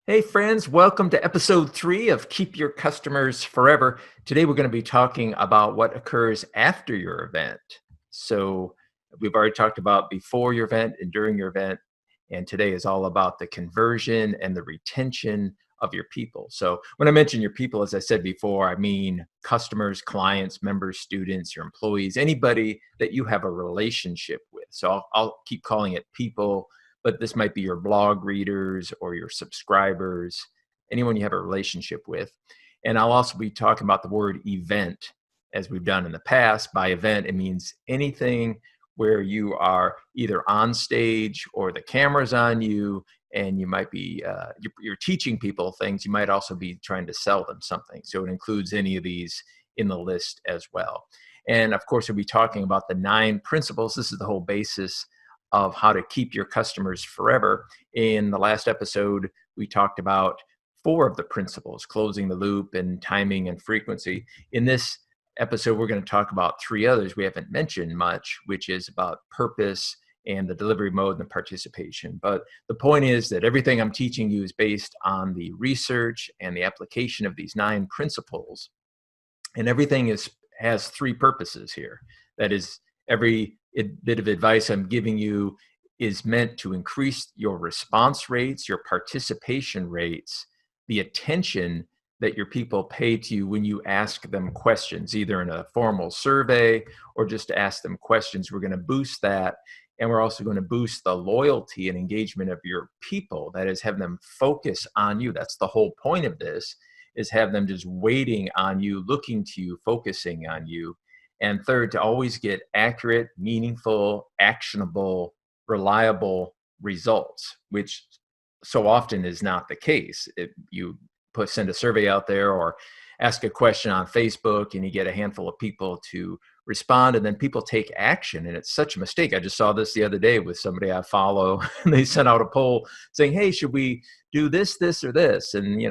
Hey friends, welcome to episode 3 of Keep Your Customers Forever. Today we're going to be talking about what occurs after your event. So we've already talked about before your event and during your event, and today is all about the conversion and the retention of your people. So when I mention your people, as I said before, I mean customers, clients, members, students, your employees, anybody that you have a relationship with. So I'll keep calling it people, but this might be your blog readers or your subscribers, anyone you have a relationship with. And I'll also be talking about the word event, as we've done in the past. By event, it means anything where you are either on stage or the camera's on you, and you might be you're teaching people things. You might also be trying to sell them something. So it includes any of these in the list as well. And of course, we'll be talking about the 9 principles. This is the whole basis of how to keep your customers forever. In the last episode, we talked about 4 of the principles: closing the loop and timing and frequency. In this episode, we're going to talk about 3 others we haven't mentioned much, which is about purpose and the delivery mode and the participation. But the point is that everything I'm teaching you is based on the research and the application of these 9 principles. And everything has 3 purposes here. That is, every bit of advice I'm giving you is meant to increase your response rates, your participation rates, the attention that your people pay to you when you ask them questions, either in a formal survey or just to ask them questions. We're going to boost that. And we're also going to boost the loyalty and engagement of your people. That is, have them focus on you. That's the whole point of this, is have them just waiting on you, looking to you, focusing on you. And third, to always get accurate, meaningful, actionable, reliable results, which so often is not the case. If you send a survey out there or ask a question on Facebook and you get a handful of people to respond, and then people take action, and it's such a mistake. I just saw this the other day with somebody I follow, and they sent out a poll saying, hey, should we do this, this, or this? And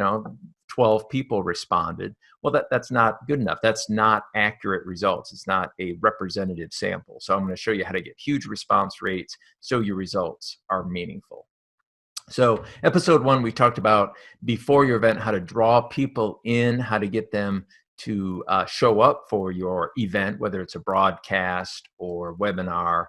12 people responded. Well, that's not good enough. That's not accurate results. It's not a representative sample. So I'm going to show you how to get huge response rates so your results are meaningful. So episode 1, we talked about before your event, how to draw people in, how to get them to show up for your event, whether it's a broadcast or webinar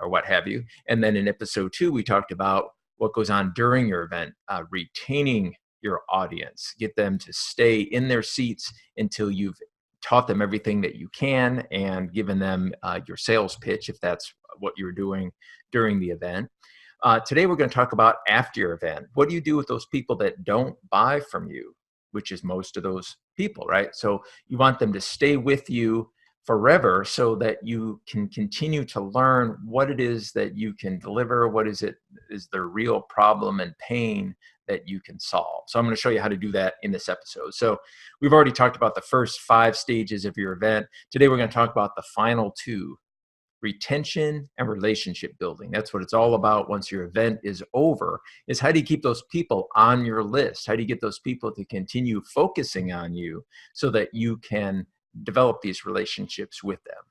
or what have you. And then in episode 2, we talked about what goes on during your event, retaining your audience, get them to stay in their seats until you've taught them everything that you can and given them your sales pitch, if that's what you're doing during the event. Today, we're going to talk about after your event. What do you do with those people that don't buy from you, which is most of those people, right? So you want them to stay with you forever so that you can continue to learn what it is that you can deliver, what is their real problem and pain that you can solve. So I'm going to show you how to do that in this episode. So we've already talked about the first 5 stages of your event. Today, we're going to talk about the final 2. Retention and relationship building. That's what it's all about once your event is over, is how do you keep those people on your list? How do you get those people to continue focusing on you so that you can develop these relationships with them?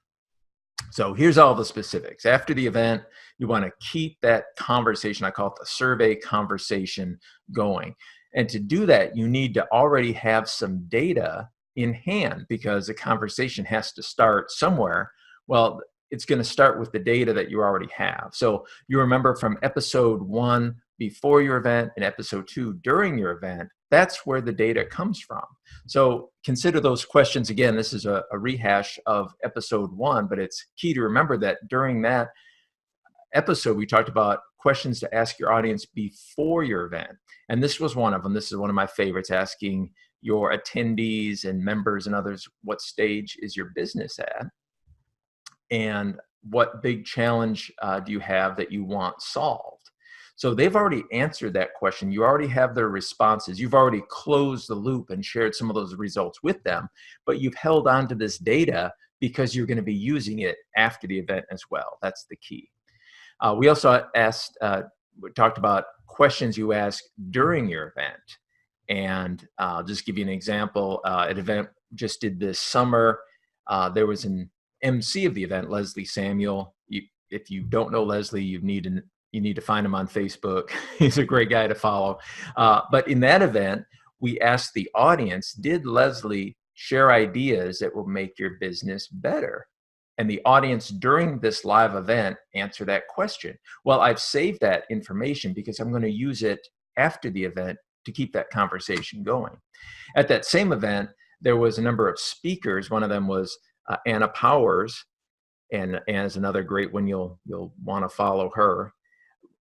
So here's all the specifics. After the event, you want to keep that conversation, I call it the survey conversation, going. And to do that, you need to already have some data in hand, because the conversation has to start somewhere. Well, it's going to start with the data that you already have. So you remember from episode 1 before your event and episode 2 during your event, that's where the data comes from. So consider those questions again. This is a rehash of episode 1, but it's key to remember that during that episode, we talked about questions to ask your audience before your event. And this was one of them. This is one of my favorites, asking your attendees and members and others, what stage is your business at? And what big challenge do you have that you want solved? So they've already answered that question. You already have their responses. You've already closed the loop and shared some of those results with them, but you've held on to this data because you're going to be using it after the event as well. That's the key. We also talked about questions you ask during your event. And I'll just give you an example. An event just did this summer. There was an MC of the event, Leslie Samuel. If you don't know Leslie, you need to You need to find him on Facebook. He's a great guy to follow. But in that event, we asked the audience, did Leslie share ideas that will make your business better? And the audience during this live event answered that question. Well, I've saved that information because I'm going to use it after the event to keep that conversation going. At that same event, there was a number of speakers. One of them was Anna Powers, and Anna's another great one. You'll want to follow her.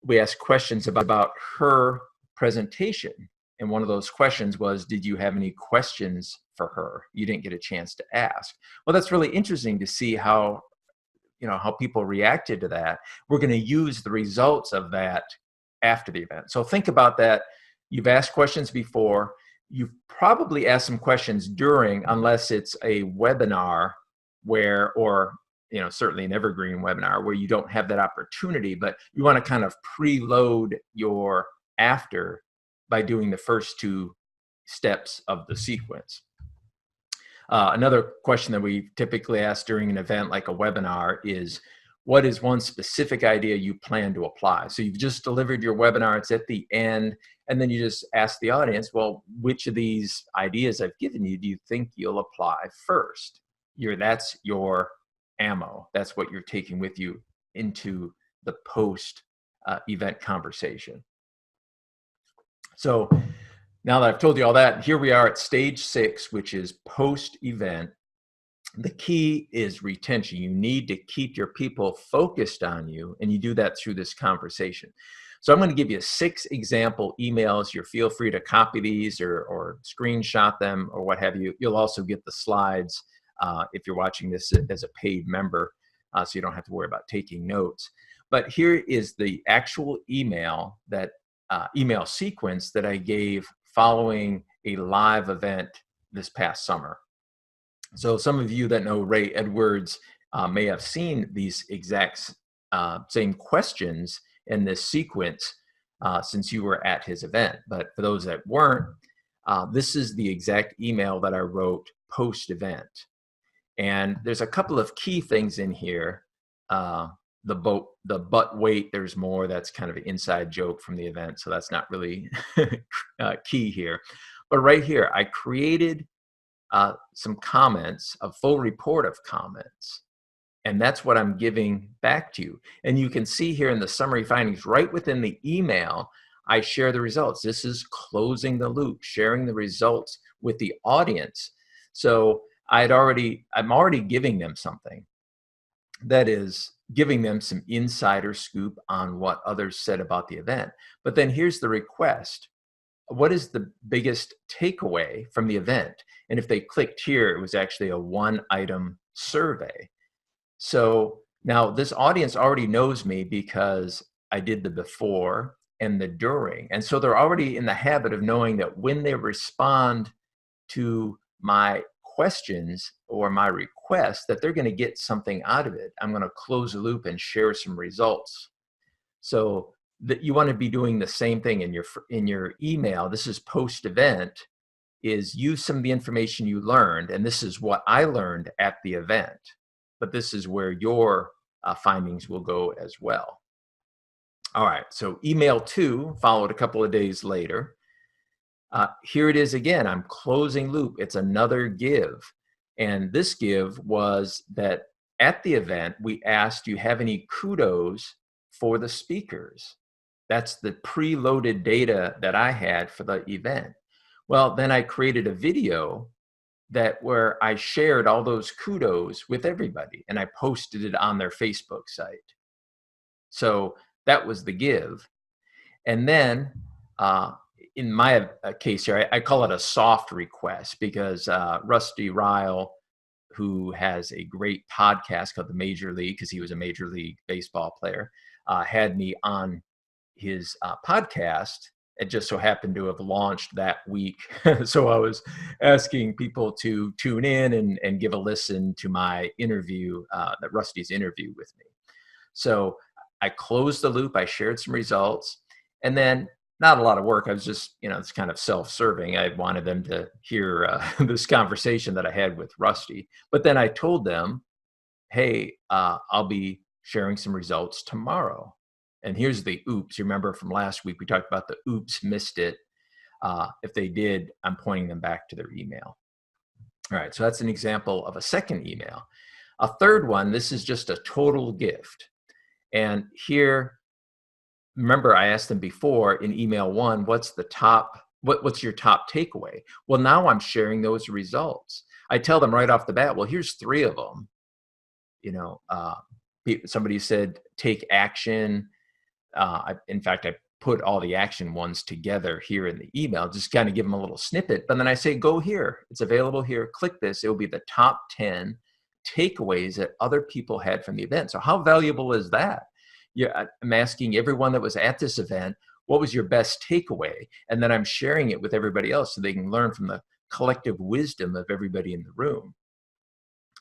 We asked questions about her presentation. And one of those questions was, did you have any questions for her you didn't get a chance to ask? Well, that's really interesting to see how people reacted to that. We're going to use the results of that after the event. So think about that. You've asked questions before. You've probably asked some questions during, unless it's a webinar or certainly an evergreen webinar where you don't have that opportunity, but you want to kind of preload your after by doing the first two steps of the sequence. Another question that we typically ask during an event like a webinar is, what is one specific idea you plan to apply? So you've just delivered your webinar, it's at the end, and then you just ask the audience, well, which of these ideas I've given you do you think you'll apply first? That's your ammo. That's what you're taking with you into the post event conversation. So now that I've told you all that, here we are at stage 6, which is post event. The key is retention. You need to keep your people focused on you, and you do that through this conversation. So I'm going to give you 6 example emails. You feel free to copy these or screenshot them or what have you. You'll also get the slides if you're watching this as a paid member, so you don't have to worry about taking notes. But here is the actual email sequence that I gave following a live event this past summer. So some of you that know Ray Edwards may have seen these exact same questions in this sequence since you were at his event. But for those that weren't, this is the exact email that I wrote post-event. And there's a couple of key things in here. But wait, there's more. That's kind of an inside joke from the event, so that's not really key here. But right here, I created some comments, a full report of comments, and that's what I'm giving back to you. And you can see here in the summary findings, right within the email, I share the results. This is closing the loop, sharing the results with the audience. So I'm already giving them something. That is giving them some insider scoop on what others said about the event. But then here's the request. What is the biggest takeaway from the event? And if they clicked here, it was actually a 1-item survey. So now this audience already knows me because I did the before and the during. And so they're already in the habit of knowing that when they respond to my questions or my request, that they're going to get something out of it. I'm going to close the loop and share some results. So that you want to be doing the same thing in your email. This is post-event, is use some of the information you learned, and this is what I learned at the event. But this is where your findings will go as well. All right, so email 2 followed a couple of days later. Here it is again. I'm closing loop. It's another give. And this give was that at the event, we asked, do you have any kudos for the speakers? That's the preloaded data that I had for the event. Well, then I created a video where I shared all those kudos with everybody, and I posted it on their Facebook site. So that was the give. And then in my case here, I call it a soft request because Rusty Ryle, who has a great podcast called The Major League, because he was a Major League Baseball player, had me on his podcast. It just so happened to have launched that week. So I was asking people to tune in and give a listen to my interview, that Rusty's interview with me. So I closed the loop. I shared some results, and then not a lot of work. I was just, it's kind of self-serving. I wanted them to hear this conversation that I had with Rusty. But then I told them, hey, I'll be sharing some results tomorrow. And here's the oops. You remember from last week, we talked about the oops, missed it. If they did, I'm pointing them back to their email. All right, so that's an example of a second email. A third one, this is just a total gift. And here, remember I asked them before in email 1, what's your top takeaway? Well, now I'm sharing those results. I tell them right off the bat, well, here's 3 of them. Somebody said, take action. In fact, I put all the action ones together here in the email, just kind of give them a little snippet. But then I say, go here. It's available here. Click this. It will be the top 10 takeaways that other people had from the event. So how valuable is that? Yeah, I'm asking everyone that was at this event, what was your best takeaway? And then I'm sharing it with everybody else so they can learn from the collective wisdom of everybody in the room.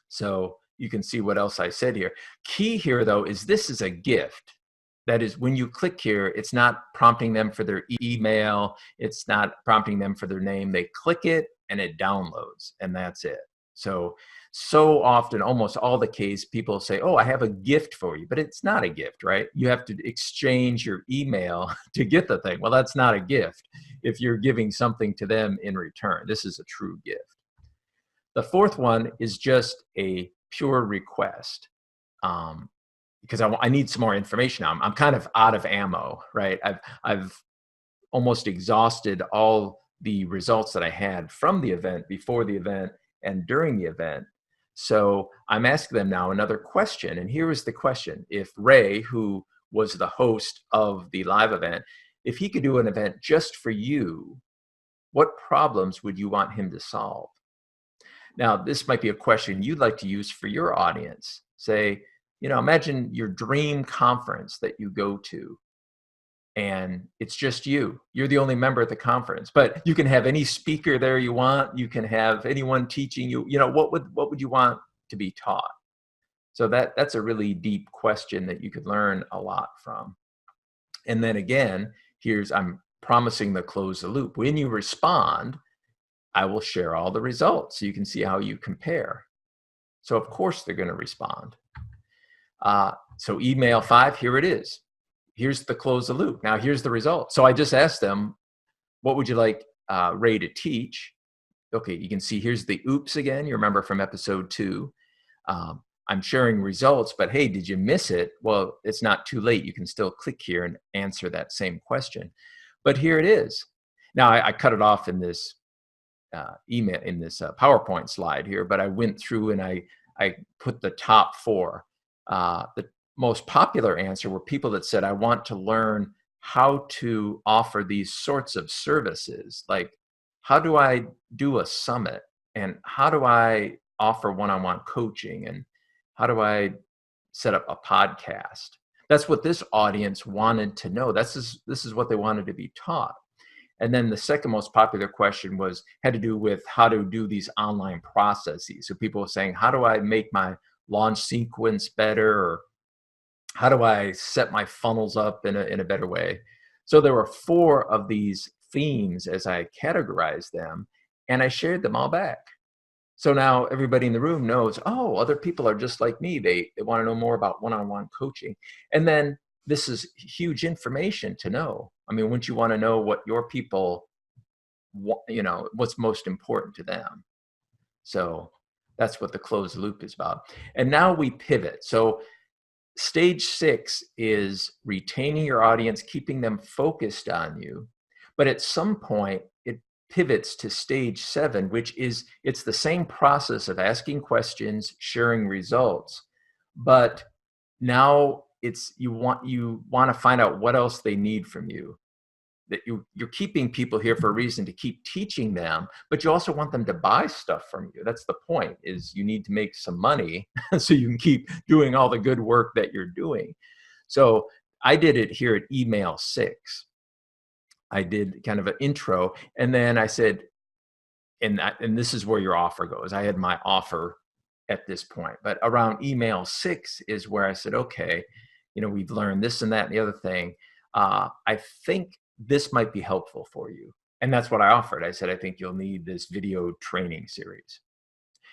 So you can see what else I said here. Key here, though, is this is a gift. That is, when you click here, it's not prompting them for their email. It's not prompting them for their name. They click it and it downloads, and that's it. So often, almost all the case, people say, oh, I have a gift for you, but it's not a gift, right? You have to exchange your email to get the thing. Well, that's not a gift if you're giving something to them in return. This is a true gift. The fourth one is just a pure request. Because I need some more information. I'm kind of out of ammo, right? I've almost exhausted all the results that I had from the event, before the event, and during the event. So I'm asking them now another question. And here is the question. If Ray, who was the host of the live event, if he could do an event just for you, what problems would you want him to solve? Now, this might be a question you'd like to use for your audience. Say, imagine your dream conference that you go to, and it's just you. You're the only member at the conference, but you can have any speaker there you want. You can have anyone teaching you. What would you want to be taught? So that's a really deep question that you could learn a lot from. And then again, I'm promising to close the loop. When you respond, I will share all the results so you can see how you compare. So of course they're going to respond. So email 5, here it is. Here's the close the loop. Now here's the result. So I just asked them, what would you like Ray to teach? Okay, you can see here's the oops again. You remember from episode 2. I'm sharing results, but hey, did you miss it? Well, it's not too late. You can still click here and answer that same question. But here it is. Now I cut it off in this email, in this PowerPoint slide here, but I went through and I put the top 4. The most popular answer were people that said, I want to learn how to offer these sorts of services. Like, how do I do a summit? And how do I offer one-on-one coaching? And how do I set up a podcast? That's what this audience wanted to know. This is what they wanted to be taught. And then the second most popular question had to do with how to do these online processes. So people were saying, how do I make my launch sequence better? Or how do I set my funnels up in a better way? So there were 4 of these themes as I categorized them, and I shared them all back. So now everybody in the room knows, oh, other people are just like me. They want to know more about one-on-one coaching. And then this is huge information to know. I mean, wouldn't you want to know what your people, what's most important to them? So that's what the closed loop is about. And now we pivot. So stage 6 is retaining your audience, keeping them focused on you. But at some point, it pivots to stage 7, which is, it's the same process of asking questions, sharing results, but now you want to find out what else they need from you. That you're keeping people here for a reason, to keep teaching them, but you also want them to buy stuff from you. That's the point, is you need to make some money so you can keep doing all the good work that you're doing. So I did it here at email 6. I did kind of an intro, and then I said, and this is where your offer goes. I had my offer at this point, but around email 6 is where I said, okay, we've learned this and that and the other thing. I think this might be helpful for you. And that's what I offered. I said, I think you'll need this video training series.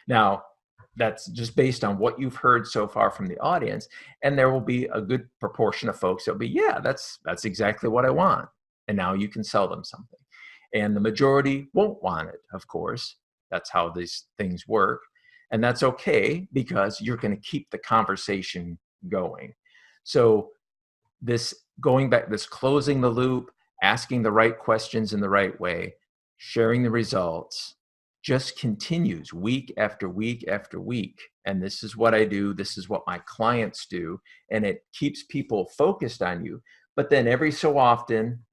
Now, That's just based on what you've heard so far from the audience. And there will be a good proportion of folks that'll be, yeah, that's exactly what I want. And now you can sell them something. And the majority won't want it, of course. That's how these things work. And that's okay, because you're going to keep the conversation going. So this going back, this closing the loop, asking the right questions in the right way, sharing the results, just continues week after week after week. And this is what I do. This is what my clients do. And it keeps people focused on you. But then every so often,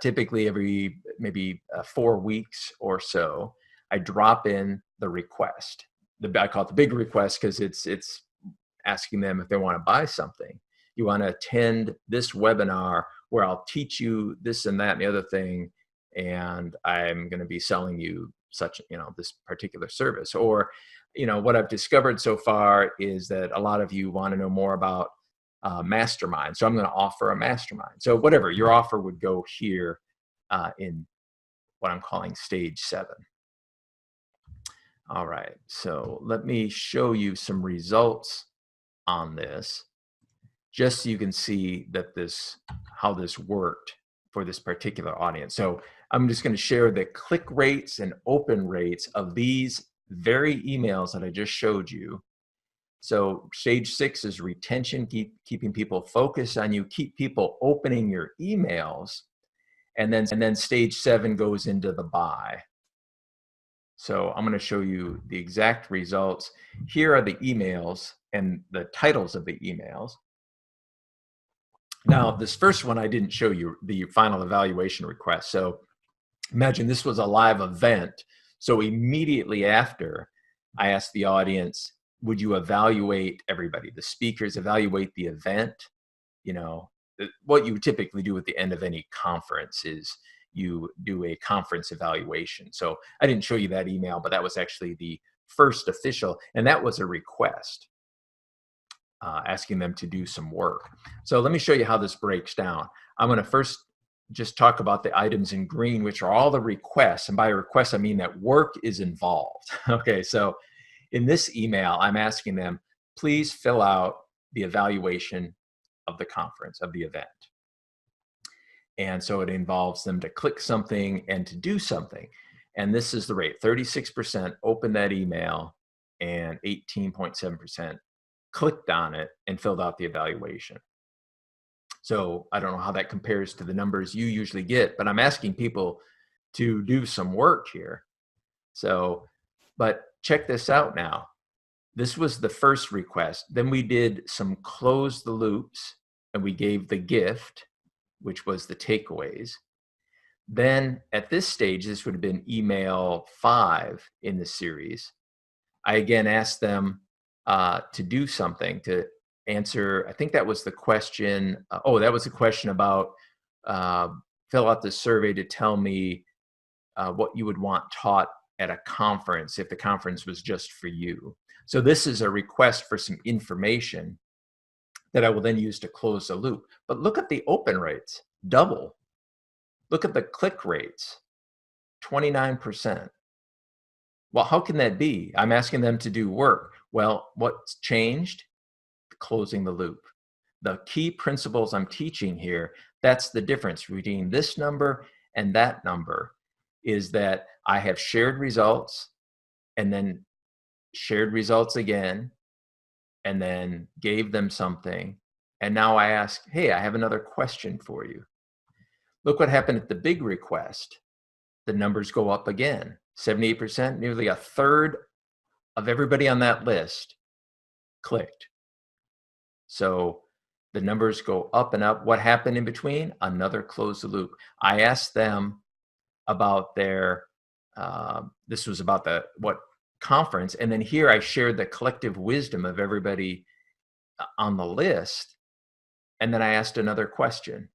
typically every maybe 4 weeks or so, I drop in the request. I call it the big request, because it's asking them if they want to buy something. You want to attend this webinar where I'll teach you this and that and the other thing, and I'm going to be selling you such, this particular service. Or, what I've discovered so far is that a lot of you want to know more about mastermind. So I'm going to offer a mastermind. So whatever your offer would go here in what I'm calling stage 7. All right, so let me show you some results on this, just so you can see that how this worked for this particular audience. So I'm just going to share the click rates and open rates of these very emails that I just showed you. So stage 6 is retention, keeping people focused on you, keep people opening your emails. And then stage 7 goes into the buy. So I'm going to show you the exact results. Here are the emails and the titles of the emails. Now, this first one, I didn't show you the final evaluation request. So imagine this was a live event. So immediately after, I asked the audience, would you evaluate everybody? The speakers evaluate the event. What you typically do at the end of any conference is you do a conference evaluation. So I didn't show you that email, but that was actually the first official, and that was a request asking them to do some work. So let me show you how this breaks down. I'm going to first just talk about the items in green, which are all the requests. And by request, I mean that work is involved. Okay, so in this email, I'm asking them, please fill out the evaluation of the conference, of the event. And so it involves them to click something and to do something. And this is the rate. 36% opened that email and 18.7% clicked on it and filled out the evaluation. So I don't know how that compares to the numbers you usually get, but I'm asking people to do some work here. So, but check this out now. This was the first request. Then we did some close the loops, and we gave the gift, which was the takeaways. Then at this stage, this would have been email 5 in the series. I again asked them to do something, to answer, I think that was the question. That was a question about fill out the survey to tell me what you would want taught at a conference if the conference was just for you. So this is a request for some information that I will then use to close the loop. But look at the open rates, double. Look at the click rates, 29%. Well, how can that be? I'm asking them to do work. Well, what's changed? Closing the loop. The key principles I'm teaching here, that's the difference between this number and that number, is that I have shared results and then shared results again, and then gave them something. And now I ask, hey, I have another question for you. Look what happened at the big request. The numbers go up again, 78%, nearly a third of everybody on that list clicked. So the numbers go up and up. What happened in between? Another close the loop. I asked them about their, this was about what conference. And then here I shared the collective wisdom of everybody on the list. And then I asked another question.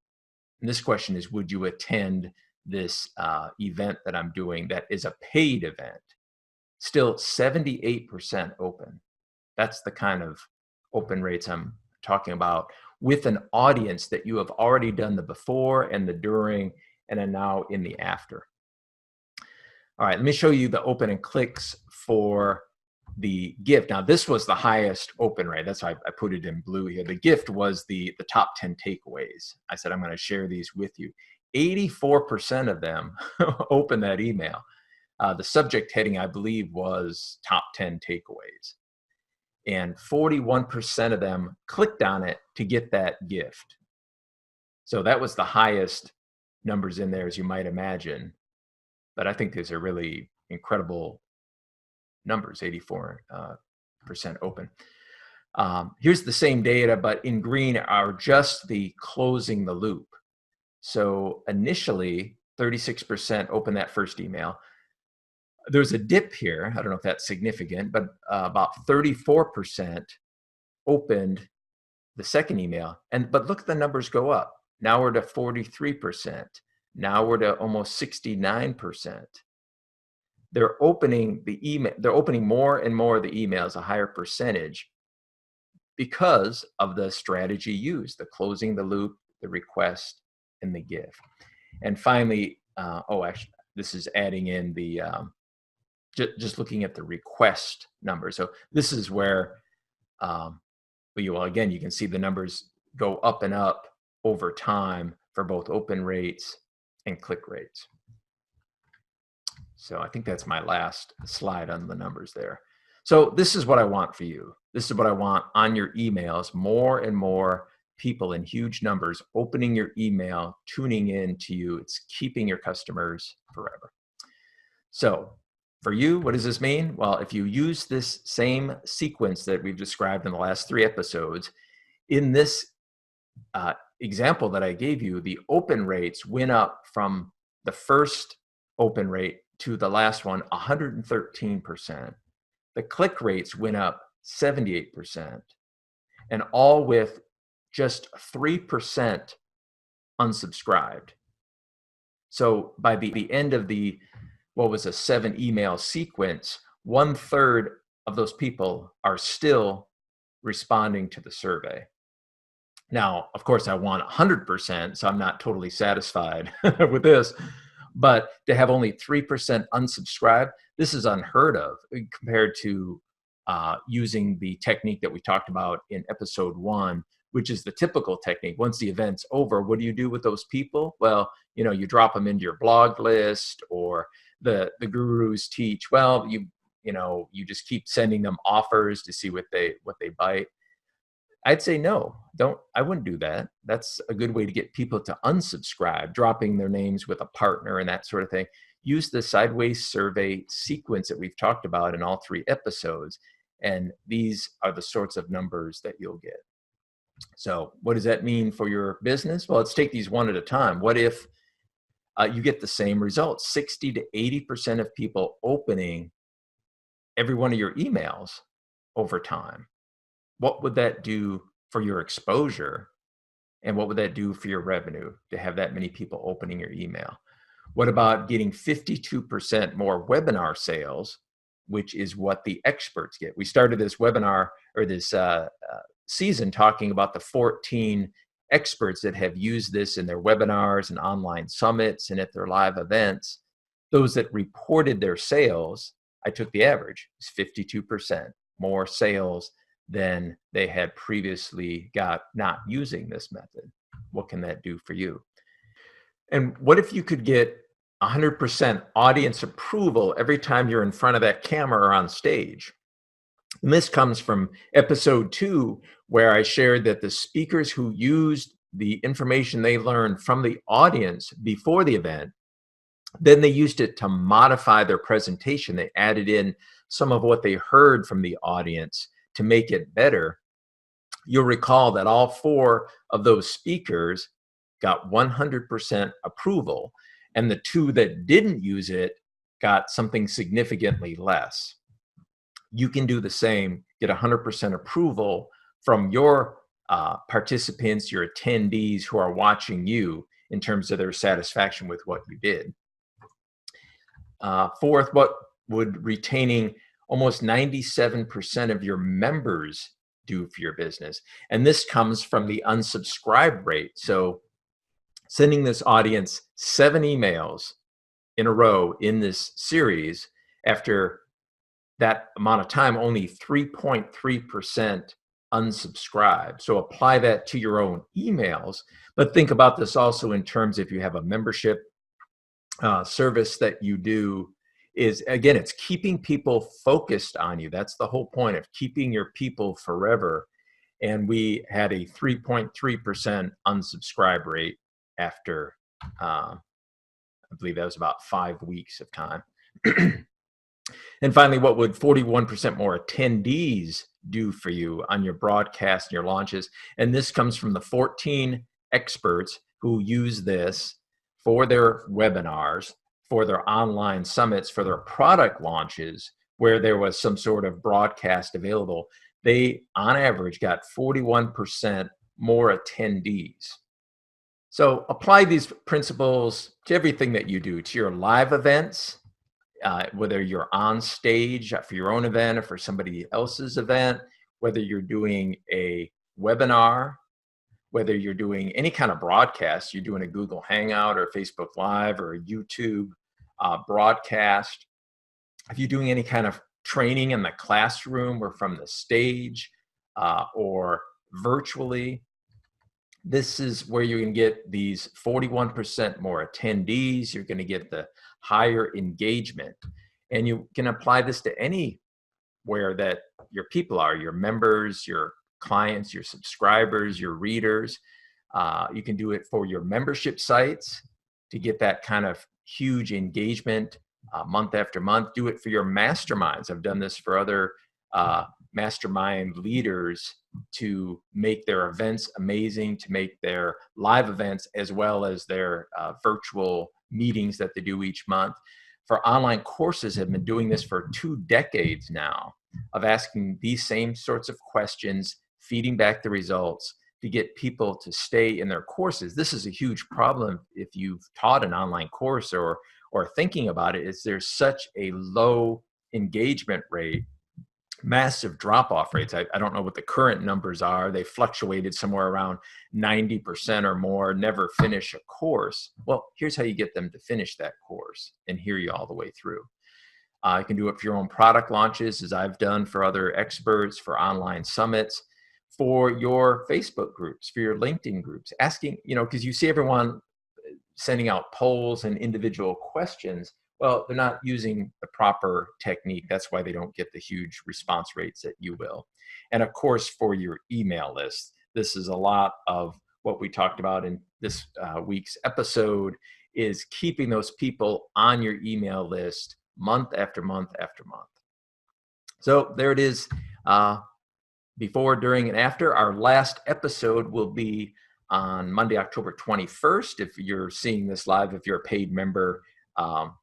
And this question is, would you attend this event that I'm doing that is a paid event? Still 78% open. That's the kind of open rates I'm talking about, with an audience that you have already done the before and the during, and then now in the after. All right, let me show you the open and clicks for the gift. Now, this was the highest open rate. That's why I put it in blue here. The gift was the top 10 takeaways. I said, I'm going to share these with you. 84% of them opened that email. The subject heading, I believe, was top 10 takeaways. And 41% of them clicked on it to get that gift. So that was the highest numbers in there, as you might imagine. But I think these are really incredible numbers, 84% open. Here's the same data, but in green are just the closing the loop. So initially, 36% opened that first email. There's a dip here. I don't know if that's significant, but about 34% opened the second email. But look at the numbers go up. Now we're to 43%. Now we're to almost 69%. They're opening the email. They're opening more and more of the emails, a higher percentage, because of the strategy used: the closing the loop, the request, and the gift. And finally, actually, this is adding in the just looking at the request number. So this is where, again, you can see the numbers go up and up over time for both open rates and click rates. So I think that's my last slide on the numbers there. So this is what I want for you. This is what I want on your emails: more and more people in huge numbers opening your email, tuning in to you. It's keeping your customers forever. So for you, what does this mean? Well, if you use this same sequence that we've described in the last 3 episodes, in this example that I gave you, the open rates went up from the first open rate to the last one, 113%. The click rates went up 78%, and all with just 3% unsubscribed. So by the end of the, what was a 7 email sequence, 1/3 of those people are still responding to the survey. Now, of course, I want 100%, so I'm not totally satisfied with this. But to have only 3% unsubscribe, this is unheard of compared to using the technique that we talked about in episode 1, which is the typical technique. Once the event's over, what do you do with those people? Well, you drop them into your blog list, or the gurus teach, well, you just keep sending them offers to see what they bite. I'd say no, I wouldn't do that. That's a good way to get people to unsubscribe, dropping their names with a partner and that sort of thing. Use the sideways survey sequence that we've talked about in all 3 episodes, and these are the sorts of numbers that you'll get. So what does that mean for your business? Well, let's take these one at a time. What if you get the same results? 60 to 80% of people opening every one of your emails over time. What would that do for your exposure? And what would that do for your revenue to have that many people opening your email? What about getting 52% more webinar sales, which is what the experts get? We started this webinar, or this season, talking about the 14 experts that have used this in their webinars and online summits and at their live events. Those that reported their sales, I took the average, it's 52% more sales than they had previously got not using this method. What can that do for you? And what if you could get 100% audience approval every time you're in front of that camera or on stage? And this comes from episode 2, where I shared that the speakers who used the information they learned from the audience before the event, then they used it to modify their presentation. They added in some of what they heard from the audience to make it better. You'll recall that all 4 of those speakers got 100% approval, and the 2 that didn't use it got something significantly less. You can do the same, get 100% approval from your participants, your attendees who are watching you, in terms of their satisfaction with what you did. Fourth, what would retaining almost 97% of your members do for your business? And this comes from the unsubscribe rate. So sending this audience 7 emails in a row in this series, after that amount of time, only 3.3% unsubscribe. So apply that to your own emails. But think about this also in terms if you have a membership service that you do, is again, it's keeping people focused on you. That's the whole point of keeping your people forever. And we had a 3.3% unsubscribe rate after, I believe that was about 5 weeks of time. And finally, what would 41% more attendees do for you on your broadcast and your launches? And this comes from the 14 experts who use this for their webinars, for their online summits, for their product launches, where there was some sort of broadcast available. They, on average, got 41% more attendees. So apply these principles to everything that you do, to your live events, whether you're on stage for your own event or for somebody else's event, whether you're doing a webinar, whether you're doing any kind of broadcast, you're doing a Google Hangout or Facebook Live or a YouTube broadcast, if you're doing any kind of training in the classroom or from the stage or virtually, this is where you can get these 41% more attendees. You're going to get the higher engagement. And you can apply this to anywhere that your people are, your members, your clients, your subscribers, your readers. You can do it for your membership sites to get that kind of huge engagement month after month. Do it for your masterminds. I've done this for other mastermind leaders to make their events amazing, to make their live events as well as their virtual meetings that they do each month. For online courses, have been doing this for 2 decades now, of asking these same sorts of questions, feeding back the results to get people to stay in their courses. This is a huge problem if you've taught an online course or thinking about it, is there's such a low engagement rate, massive drop-off rates. I don't know what the current numbers are. They fluctuated somewhere around 90% or more, never finish a course. Well, here's how you get them to finish that course and hear you all the way through. You can do it for your own product launches, as I've done for other experts, for online summits, for your Facebook groups, for your LinkedIn groups, asking, because you see everyone sending out polls and individual questions. Well, they're not using the proper technique. That's why they don't get the huge response rates that you will. And of course, for your email list, this is a lot of what we talked about in this week's episode, is keeping those people on your email list month after month after month. So there it is, before, during, and after. Our last episode will be on Monday, October 21st. If you're seeing this live, if you're a paid member, October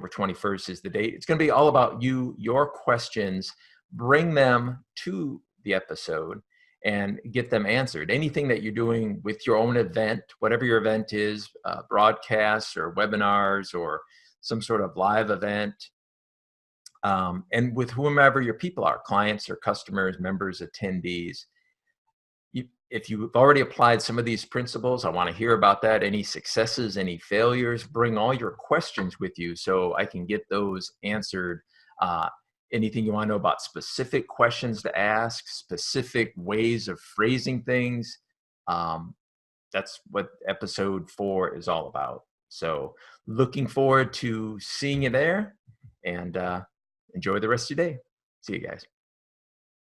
21st is the date. It's going to be all about you, your questions. Bring them to the episode and get them answered. Anything that you're doing with your own event, whatever your event is, broadcasts or webinars or some sort of live event, and with whomever your people are, clients or customers, members, attendees. If you've already applied some of these principles, I want to hear about that. Any successes, any failures, bring all your questions with you so I can get those answered. Anything you want to know about specific questions to ask, specific ways of phrasing things, that's what episode 4 is all about. So looking forward to seeing you there, and enjoy the rest of your day. See you guys.